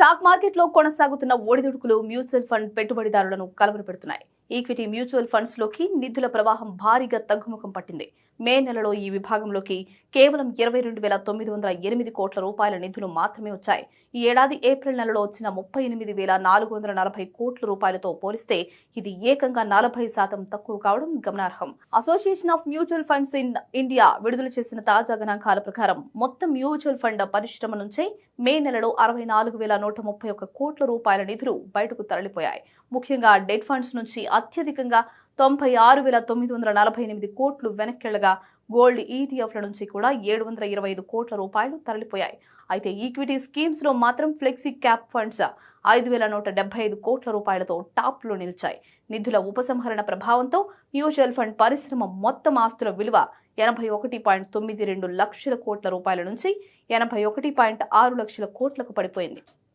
Stock మార్కెట్లో కొనసాగుతున్న ఒడిదుడుకులు మ్యూచువల్ ఫండ్ పెట్టుబడిదారులను కలవరపెడుతున్నాయి. ఈక్విటీ మ్యూచువల్ ఫండ్స్ లోకి నిధుల ప్రవాహం భారీగా తగ్గుముఖం పట్టింది. మే నెలలో ఈ విభాగంలోకి కేవలం 22,908 కోట్ల రూపాయల నిధులు మాత్రమే వచ్చాయి. ఈ ఏడాది ఏప్రిల్ నెలలో వచ్చిన 38,440 కోట్ల రూపాయలతో పోలిస్తే ఇది ఏకంగా 40% తక్కువ కావడం గమనార్హం. Association of mutual funds in India విడుదల చేసిన తాజా గణాంకాల ప్రకారం మొత్తం మ్యూచువల్ ఫండ్ పరిశ్రమ నుంచే మే నెలలో 64,131 కోట్ల రూపాయల నిధులు బయటకు తరలిపోయాయి. ముఖ్యంగా డెట్ ఫండ్స్ నుంచి అత్యధికంగా 96,948 కోట్లు వెనక్కెళ్లగా గోల్డ్ ఈటీఎఫ్ల నుంచి కూడా 725 కోట్ల రూపాయలు తరలిపోయాయి. అయితే ఈక్విటీ స్కీమ్స్ లో మాత్రం ఫ్లెక్సీ క్యాప్ ఫండ్స్ 5,175 కోట్ల రూపాయలతో టాప్ లో నిలిచాయి. నిధుల ఉపసంహరణ ప్రభావంతో మ్యూచువల్ ఫండ్ పరిశ్రమ మొత్తం ఆస్తుల విలువ 81.92 లక్షల కోట్ల రూపాయల నుంచి 81.6 లక్షల కోట్లకు పడిపోయింది.